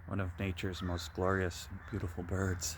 One of nature's most glorious, beautiful birds.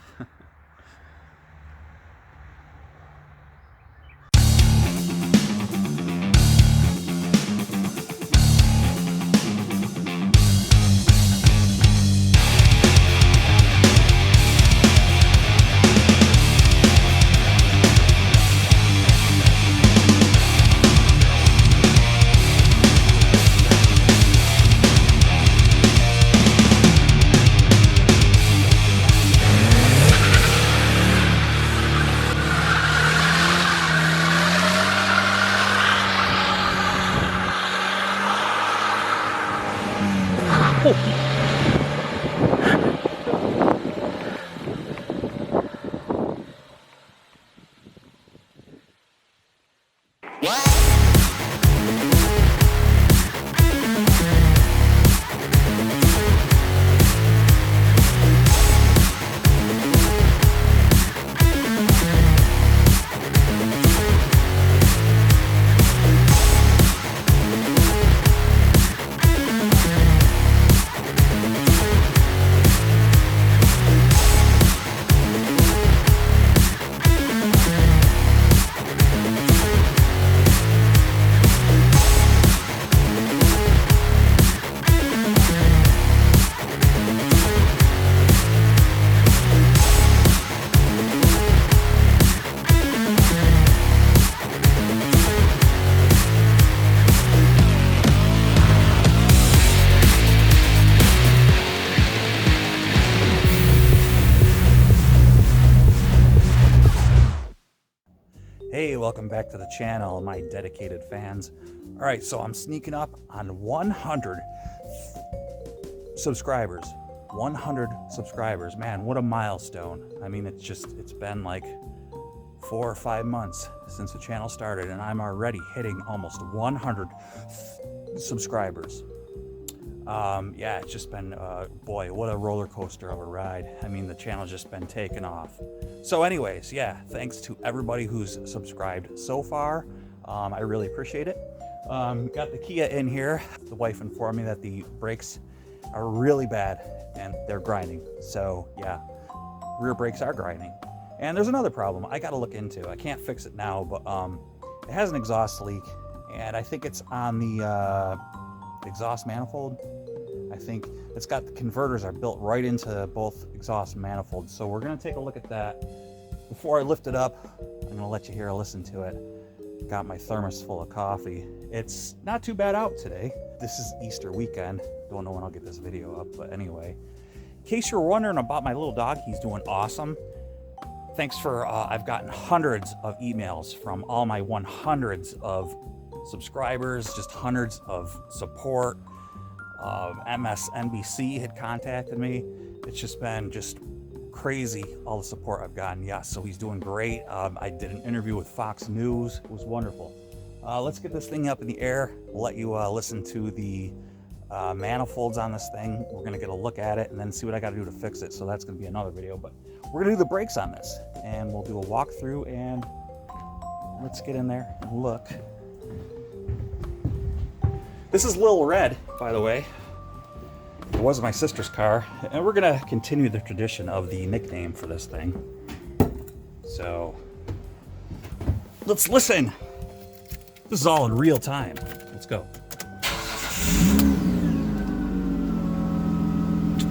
Hey, welcome back to the channel, my dedicated fans. All right, so I'm sneaking up on 100 subscribers. 100 subscribers. Man, what a milestone. I mean, it's been like 4 or 5 months since the channel started, and I'm already hitting almost 100 subscribers. Yeah, it's just been, boy, what a roller coaster of a ride. I mean, the channel's just been taking off. So anyways, yeah, thanks to everybody who's subscribed so far. I really appreciate it. Got the Kia in here. The wife informed me that the brakes are really bad and they're grinding. So yeah, rear brakes are grinding. And there's another problem I got to look into. I can't fix it now, but it has an exhaust leak, and I think it's on the exhaust manifold. I think it's got the converters are built right into both exhaust manifolds. So we're going to take a look at that. Before I lift it up, I'm going to let you hear a listen to it. Got my thermos full of coffee. It's not too bad out today. This is Easter weekend. Don't know when I'll get this video up, but anyway. In case you're wondering about my little dog, he's doing awesome. Thanks for, I've gotten hundreds of emails from all my 100s of subscribers, just hundreds of support. MSNBC had contacted me. It's just been crazy, all the support I've gotten. Yeah, so he's doing great. I did an interview with Fox News. It was wonderful. Let's get this thing up in the air. We'll let you listen to the manifolds on this thing. We're gonna get a look at it and then see what I gotta do to fix it. So that's gonna be another video, but we're gonna do the brakes on this and we'll do a walkthrough, and let's get in there and look. This is Lil Red, by the way. It was my sister's car, and we're gonna continue the tradition of the nickname for this thing. So, let's listen. This is all in real time. Let's go.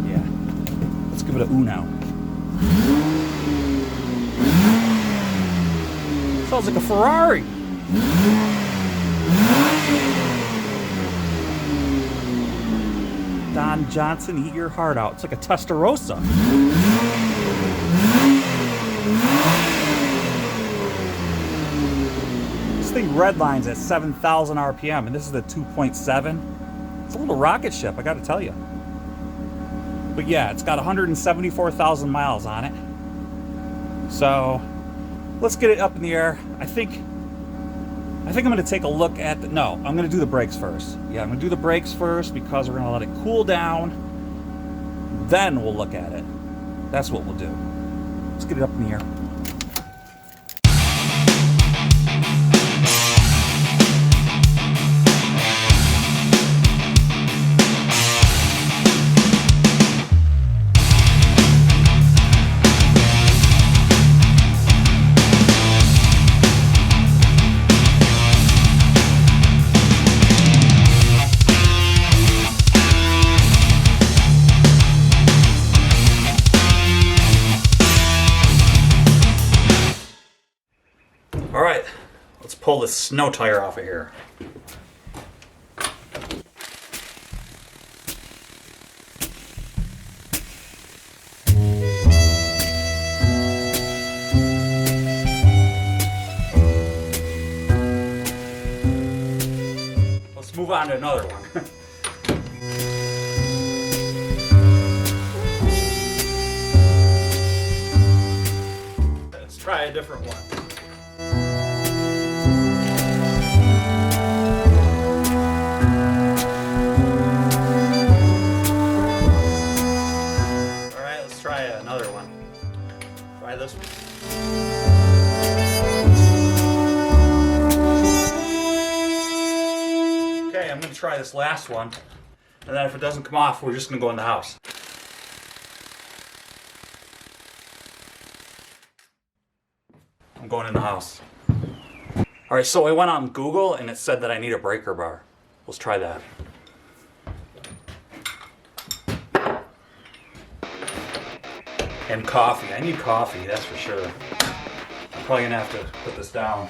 Yeah, let's give it a uno. Sounds like a Ferrari. Don Johnson, eat your heart out. It's like a Testarossa. This thing redlines at 7,000 RPM, and this is the 2.7. It's a little rocket ship, I gotta tell you. But yeah, it's got 174,000 miles on it. So let's get it up in the air. I think I'm going to take a look at I'm going to do the brakes first. Yeah, I'm going to do the brakes first because we're going to let it cool down. Then we'll look at it. That's what we'll do. Let's get it up in the air. pull this snow tire off of here. Let's move on to another one. Let's try a different one. Another one. Try this one. Okay, I'm going to try this last one, and then if it doesn't come off, we're just going to go in the house. I'm going in the house. Alright, so I went on Google and it said that I need a breaker bar. Let's try that. And coffee. I need coffee, that's for sure. I'm probably gonna have to put this down.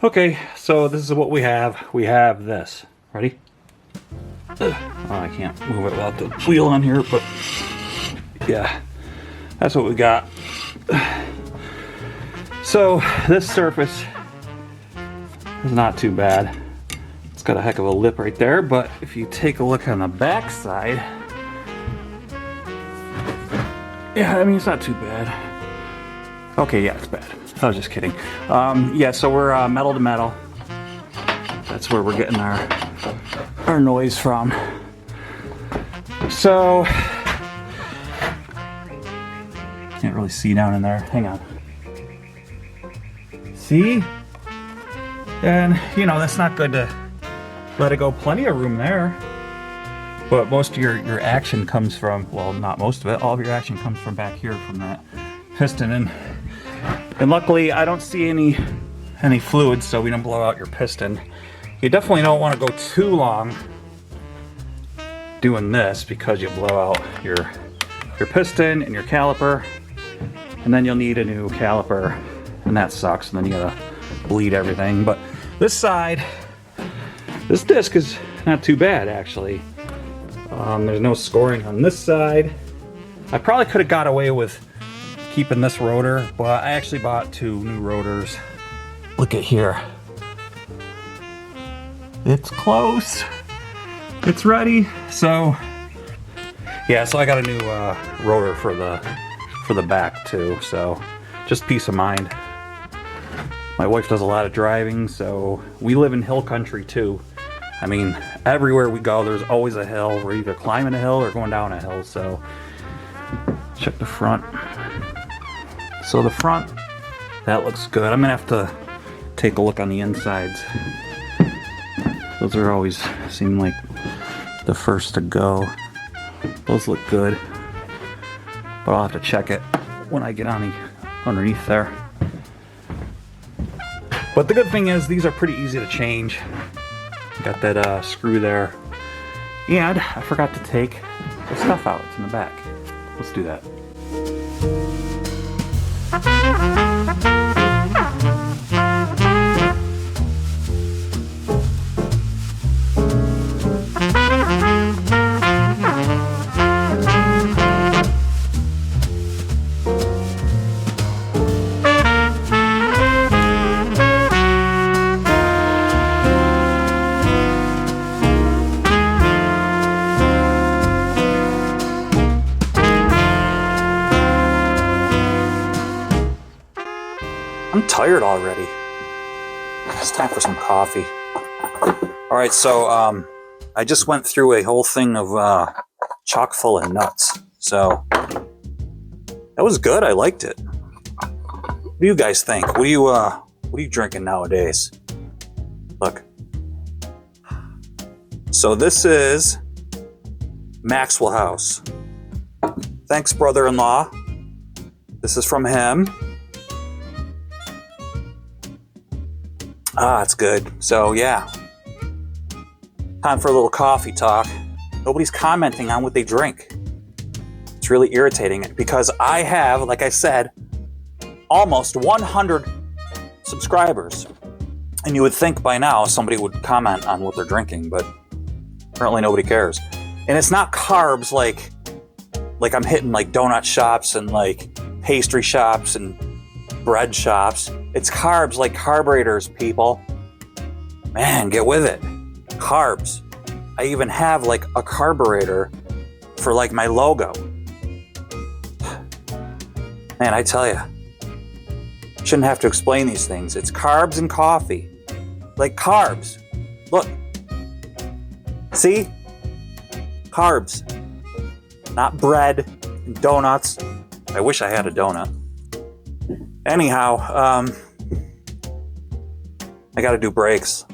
Okay, so this is what we have. We have this. Ready? Oh, I can't move it without the wheel on here, but yeah, that's what we got. So this surface is not too bad. It's got a heck of a lip right there, but if you take a look on the back side, yeah, I mean, it's not too bad. Okay, yeah, it's bad. I was just kidding. Yeah, so we're metal to metal. That's where we're getting our noise from. So, can't really see down in there. Hang on. See? And, you know, that's not good to let it go. Plenty of room there. But most of your action comes from, well, not most of it, all of your action comes from back here from that piston. And luckily, I don't see any fluid, so we don't blow out your piston. You definitely don't want to go too long doing this because you blow out your piston and your caliper, and then you'll need a new caliper, and that sucks, and then you gotta bleed everything. But this side, this disc is not too bad, actually. There's no scoring on this side. I probably could have got away with keeping this rotor, but I actually bought 2 new rotors. Look at here. It's close. It's ready. So yeah, so I got a new rotor for the back too. So just peace of mind. My wife does a lot of driving, so we live in hill country too. I mean, everywhere we go, there's always a hill. We're either climbing a hill or going down a hill. So check the front. So the front, that looks good. I'm gonna have to take a look on the insides. Those are always seem like the first to go. Those look good, but I'll have to check it when I get on underneath there. But the good thing is these are pretty easy to change. Got that screw there. And I forgot to take the stuff out. It's in the back. Let's do that. I'm tired already. It's time for some coffee. All right, so I just went through a whole thing of chock full of nuts. So that was good. I liked it. What do you guys think? What are you drinking nowadays? Look. So this is Maxwell House. Thanks, brother-in-law. This is from him. Ah, it's good. So yeah, time for a little coffee talk. Nobody's commenting on what they drink. It's really irritating because I have, like I said, almost 100 subscribers. And you would think by now somebody would comment on what they're drinking, but apparently nobody cares. And it's not carbs like I'm hitting like donut shops and like pastry shops and bread shops. It's carbs like carburetors, people. Man, get with it. Carbs. I even have like a carburetor for like my logo. Man, I tell you, shouldn't have to explain these things. It's carbs and coffee. Like carbs. Look. See? Carbs. Not bread and donuts. I wish I had a donut. Anyhow, I gotta do brakes.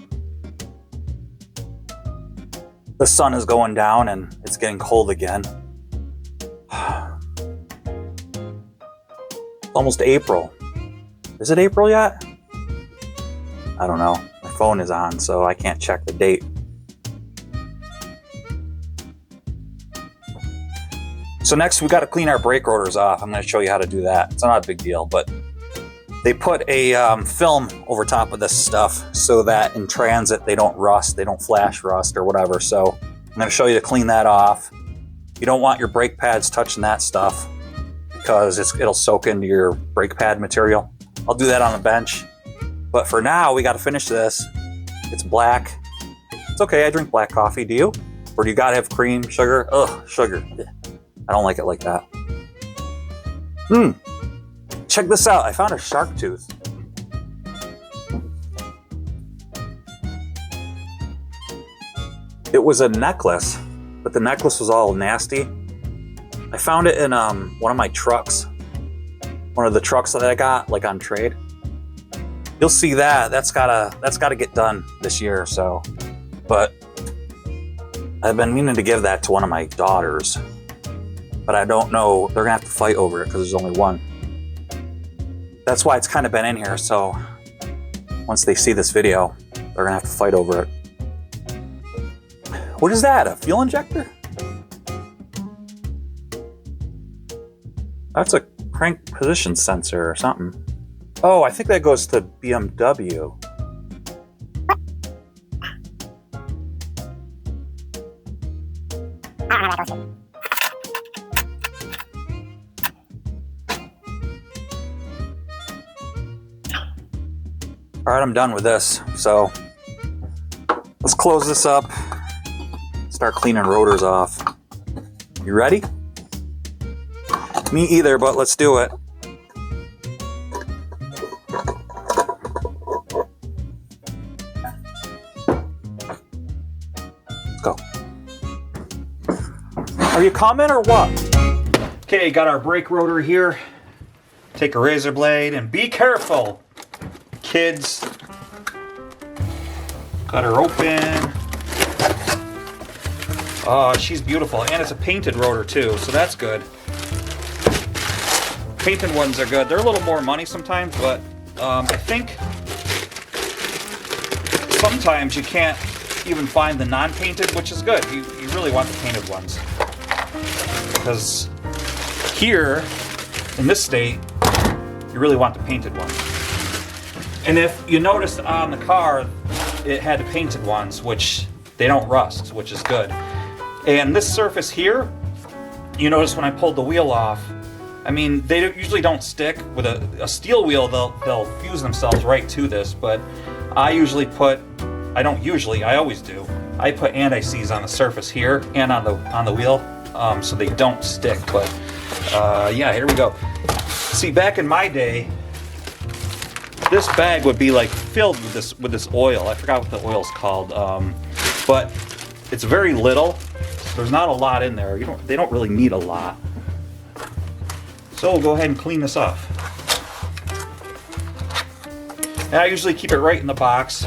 The sun is going down and it's getting cold again. Almost April. Is it April yet? I don't know. My phone is on, so I can't check the date. So next we gotta clean our brake rotors off. I'm gonna show you how to do that. It's not a big deal, but they put a film over top of this stuff so that in transit they don't rust, they don't flash rust or whatever. So I'm going to show you to clean that off. You don't want your brake pads touching that stuff because it'll soak into your brake pad material. I'll do that on the bench. But for now, we got to finish this. It's black. It's okay, I drink black coffee. Do you? Or do you got to have cream, sugar? Ugh, sugar. I don't like it like that. Check this out. I found a shark tooth. It was a necklace, but the necklace was all nasty. I found it in one of my trucks. One of the trucks that I got, like on trade. You'll see that. That's gotta get done this year. So, but I've been meaning to give that to one of my daughters, but I don't know. They're gonna have to fight over it because there's only one. That's why it's kind of been in here, so once they see this video, they're gonna have to fight over it. What is that, a fuel injector? That's a crank position sensor or something. Oh, I think that goes to BMW. All right, I'm done with this. So let's close this up, start cleaning rotors off. You ready? Me either, but let's do it. Let's go. Are you coming or what? Okay, got our brake rotor here. Take a razor blade and be careful. Kids, got her open. Oh, she's beautiful, and it's a painted rotor too, so that's good. painted ones are good. They're a little more money sometimes, but I think sometimes you can't even find the non-painted, which is good. You really want the painted ones. Because here, in this state, you really want the painted ones. And if you noticed on the car, it had the painted ones, which they don't rust, which is good. And this surface here, you notice when I pulled the wheel off, I mean, they usually don't stick. With a steel wheel, they'll fuse themselves right to this, but I usually put, I always do. I put anti-seize on the surface here and on the wheel, so they don't stick. But yeah, here we go. See, back in my day, this bag would be like filled with this oil. I forgot what the oil's called, but it's very little. There's not a lot in there. They don't really need a lot. So we'll go ahead and clean this off. And I usually keep it right in the box.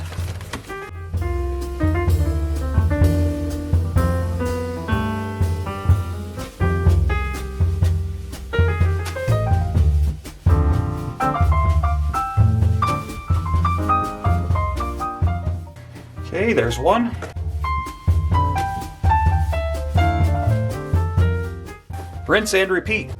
Okay, there's one. Rinse and repeat.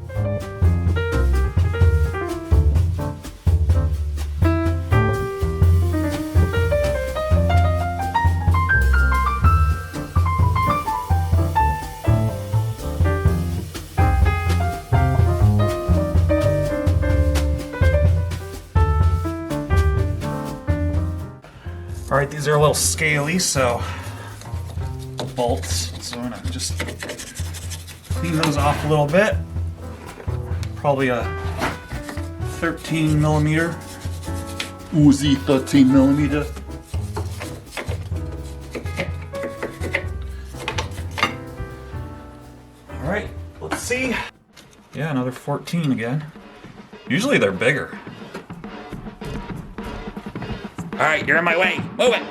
All right, these are a little scaly, so bolts. So I'm gonna just clean those off a little bit. Probably a 13 millimeter Uzi 13 millimeter. All right, let's see. Yeah, another 14 again. Usually they're bigger. All right, you're in my way. Move it.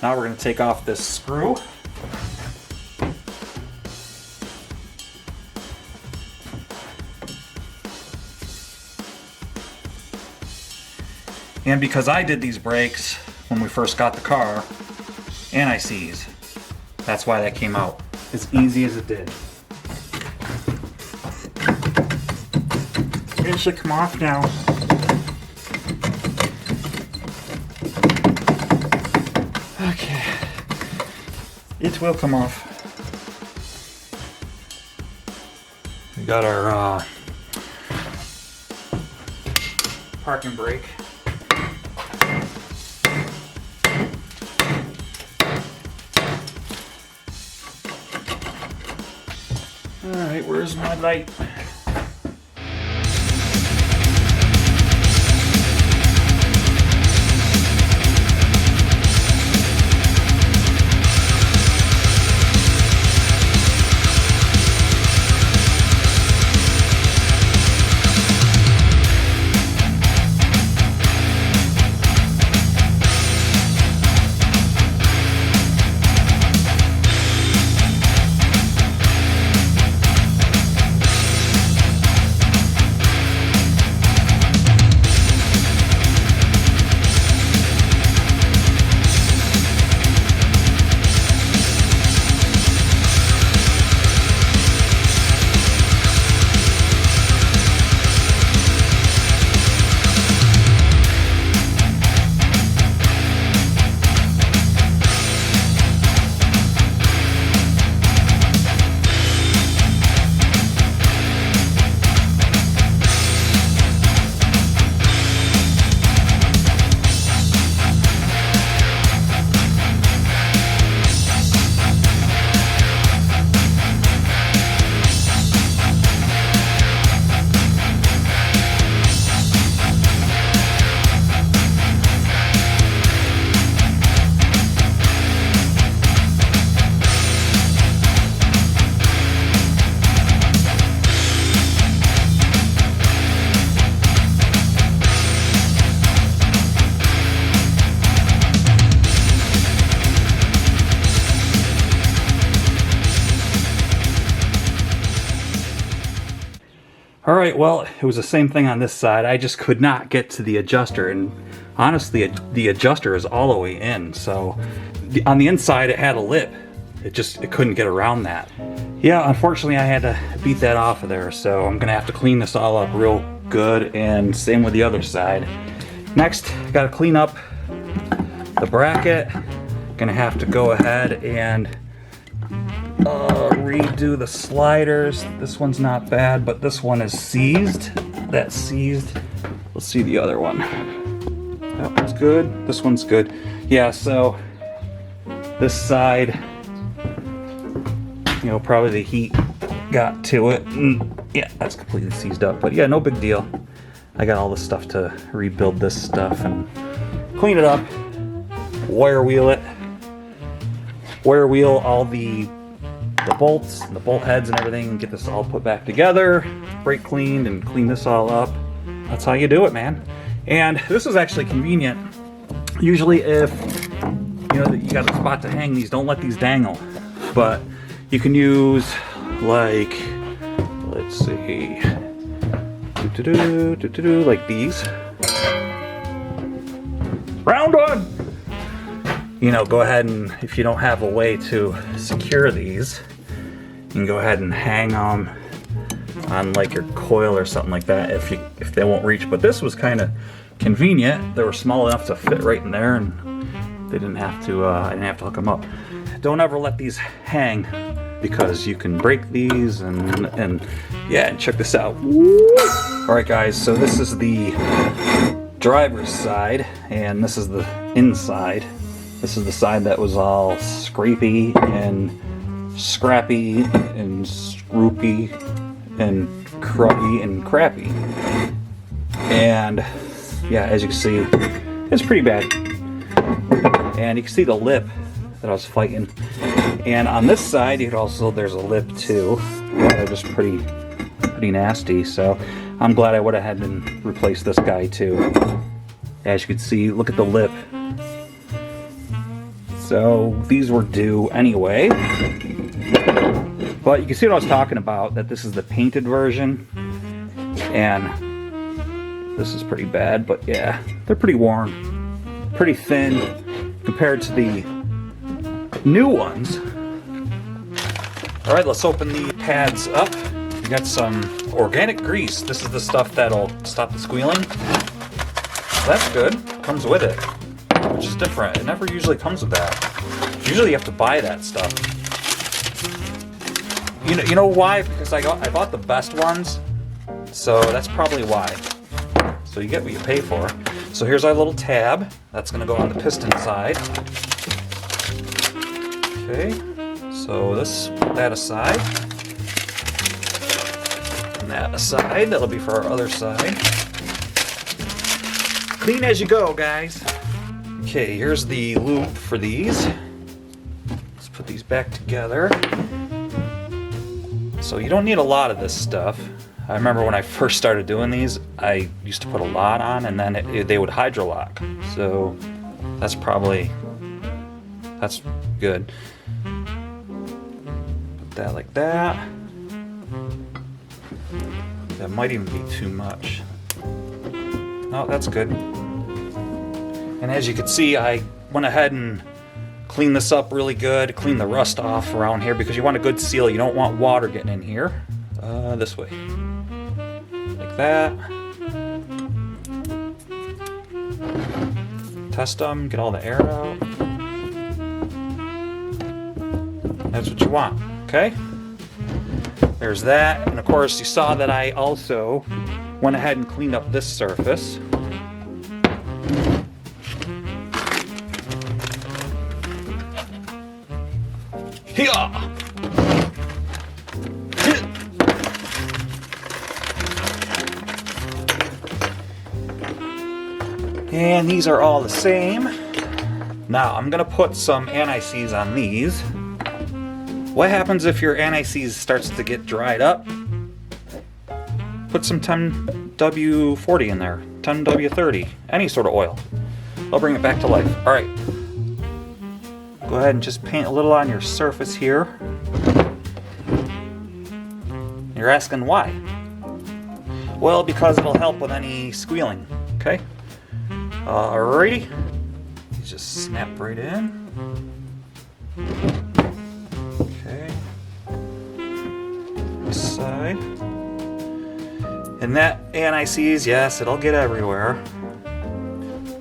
Now we're going to take off this screw. And because I did these brakes when we first got the car, anti-seize, that's why that came out as easy as it did. It should come off now. Okay, it will come off. We got our parking brake. Alright, where's my light? All right, well, it was the same thing on this side. I just could not get to the adjuster, and honestly, the adjuster is all the way in. So on the inside, it had a lip. It couldn't get around that. Yeah, unfortunately, I had to beat that off of there. So I'm gonna have to clean this all up real good, and same with the other side. Next, gotta clean up the bracket. Gonna have to go ahead and redo the sliders. This one's not bad, but this one is seized. That's seized. Let's see the other one. That one's good. This one's good. Yeah, so this side, you know, probably the heat got to it. Yeah, that's completely seized up, but yeah, no big deal. I got all this stuff to rebuild this stuff and clean it up, wire wheel it, wire wheel all the bolts and the bolt heads and everything, and get this all put back together, brake cleaned, and clean this all up. That's how you do it, man. And this is actually convenient. Usually if you know that you got a spot to hang these, don't let these dangle. But you can use, like, let's see, like these. Round one! You know, go ahead and, if you don't have a way to secure these, you can go ahead and hang them on like your coil or something like that if they won't reach. But this was kind of convenient. They were small enough to fit right in there, and they didn't have to. I didn't have to hook them up. Don't ever let these hang, because you can break these and yeah. And check this out. All right, guys. So this is the driver's side, and this is the inside. This is the side that was all scrapey and scrappy and scroopy and cruggy and crappy. And yeah, as you can see, it's pretty bad. And you can see the lip that I was fighting. And on this side, you could also, there's a lip too. Yeah, they're just pretty nasty. So I'm glad I would have had to replace this guy too. As you can see, look at the lip. So these were due anyway. But you can see what I was talking about, that this is the painted version. And this is pretty bad, but yeah, they're pretty worn, pretty thin compared to the new ones. All right, let's open the pads up. We got some organic grease. This is the stuff that'll stop the squealing. That's good, comes with it, which is different. It never usually comes with that. Usually you have to buy that stuff. You know why? Because I bought the best ones, so that's probably why. So you get what you pay for. So here's our little tab. That's gonna go on the piston side. Okay, so put that aside. And that aside, that'll be for our other side. Clean as you go, guys. Okay, here's the loop for these. Let's put these back together. So you don't need a lot of this stuff. I remember when I first started doing these, I used to put a lot on, and then they would hydrolock. So that's good. Put that like that. That might even be too much. No, that's good. And as you can see, I went ahead and cleaned this up really good, clean the rust off around here, because you want a good seal. You don't want water getting in here. This way. Like that. Test them, get all the air out. That's what you want, okay? There's that, and of course you saw that I also went ahead and cleaned up this surface. Here! And these are all the same. Now I'm gonna put some anti-seize on these. What happens if your anti-seize starts to get dried up? Put some 10W40 in there, 10W30, any sort of oil. I'll bring it back to life. All right. Go ahead and just paint a little on your surface here. You're asking why? Well, because it'll help with any squealing. Okay. Alrighty. Just snap right in. Okay. This side. And that anti-seize, yes, it'll get everywhere.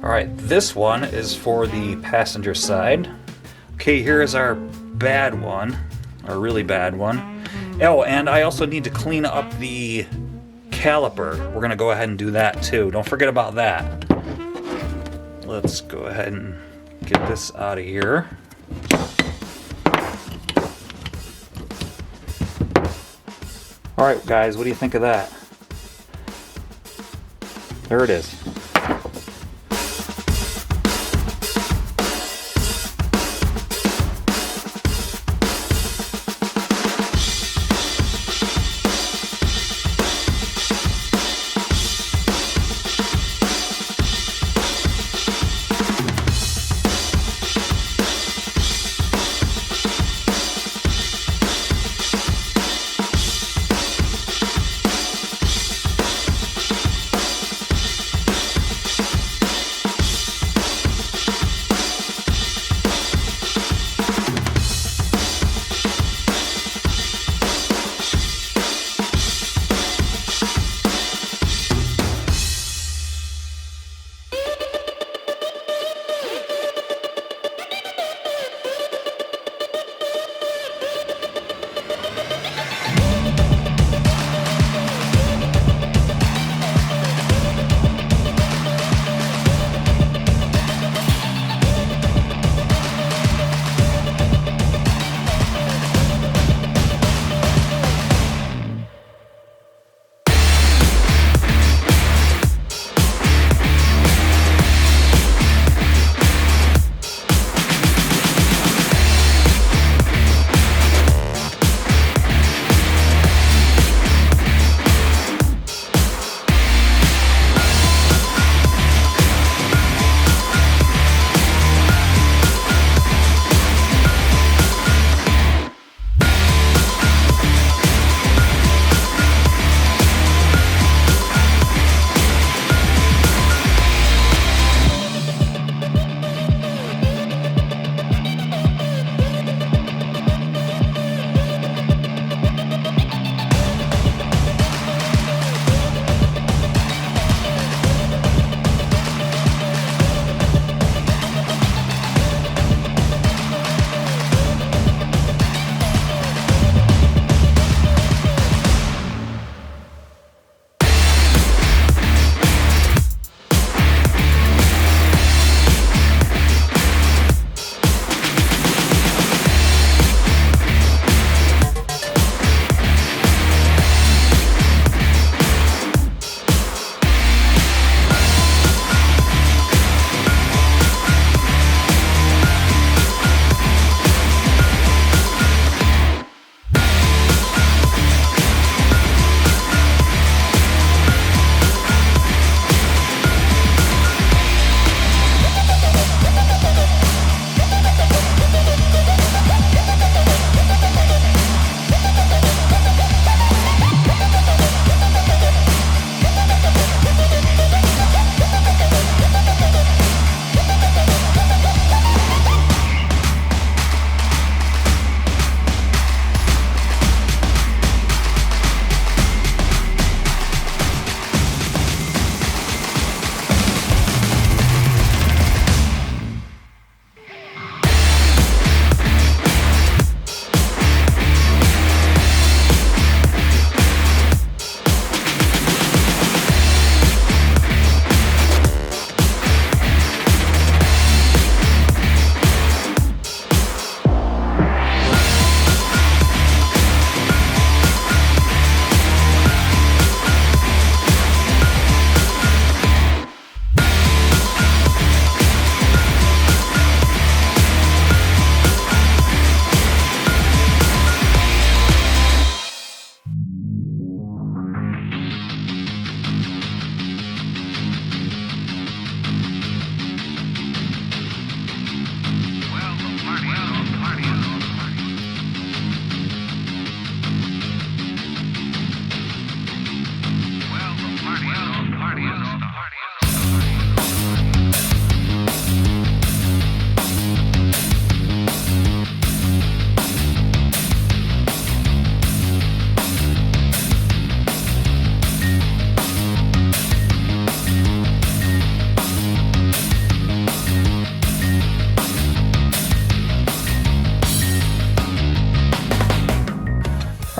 Alright, this one is for the passenger side. Okay, here is our bad one, our really bad one. Oh, and I also need to clean up the caliper. We're going to go ahead and do that too. Don't forget about that. Let's go ahead and get this out of here. Alright guys, what do you think of that? There it is.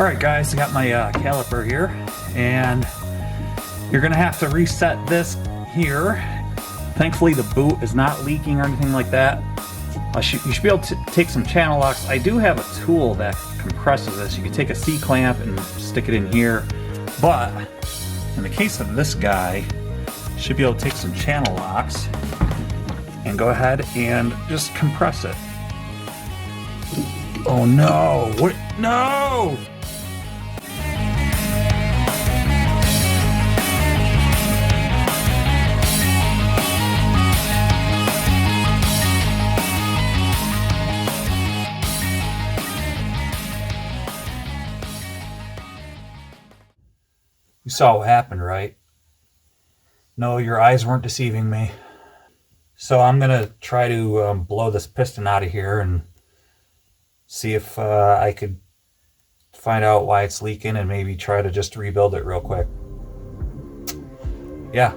Alright guys, I got my caliper here, and you're gonna have to reset this here. Thankfully the boot is not leaking or anything like that. You should be able to take some channel locks. I do have a tool that compresses this. You can take a C-clamp and stick it in here, but in the case of this guy, you should be able to take some channel locks and go ahead and just compress it. Oh no! What? No! You saw what happened, right? No, your eyes weren't deceiving me. So I'm gonna try to blow this piston out of here and see if I could find out why it's leaking and maybe try to just rebuild it real quick. Yeah,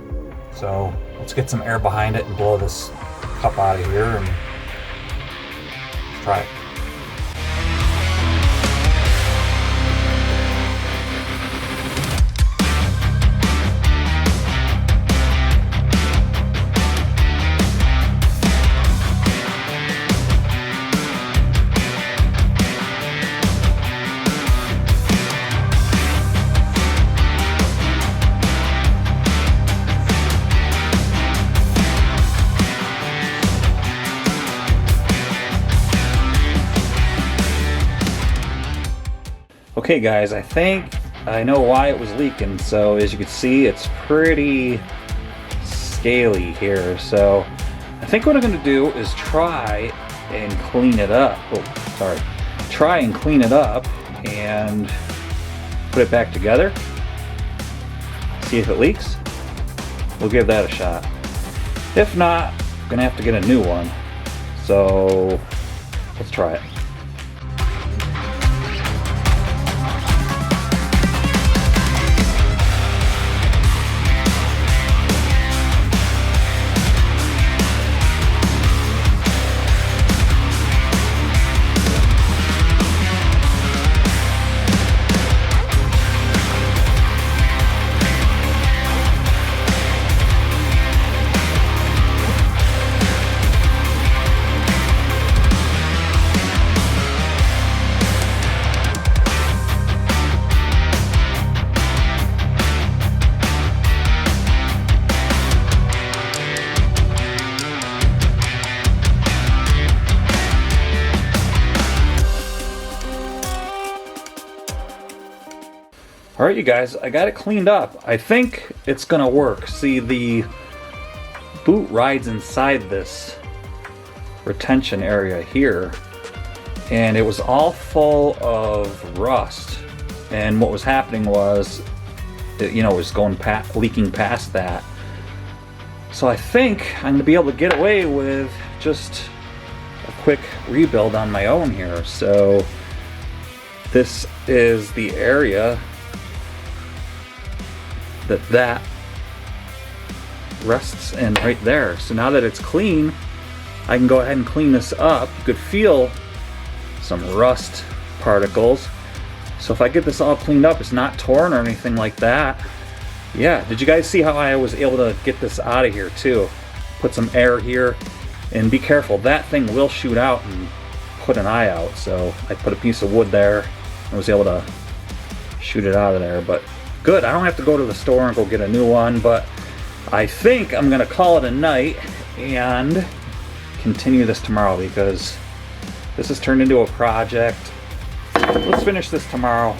so let's get some air behind it and blow this cup out of here and try it. Okay guys, I think I know why it was leaking. So as you can see, it's pretty scaly here. So I think what I'm going to do is try and clean it up. Oh, sorry. Try and clean it up and put it back together. See if it leaks. We'll give that a shot. If not, I'm going to have to get a new one. So let's try it. Alright you guys, I got it cleaned up. I think it's gonna work. See, the boot rides inside this retention area here, and it was all full of rust. And what was happening was, it was going leaking past that. So I think I'm gonna be able to get away with just a quick rebuild on my own here. So this is the area that rests in right there. So now that it's clean, I can go ahead and clean this up. You could feel some rust particles. So if I get this all cleaned up, it's not torn or anything like that. Yeah, did you guys see how I was able to get this out of here too? Put some air here, and be careful, that thing will shoot out and put an eye out. So I put a piece of wood there and was able to shoot it out of there. But good, I don't have to go to the store and go get a new one. But I think I'm gonna call it a night and continue this tomorrow, because this has turned into a project. Let's finish this tomorrow.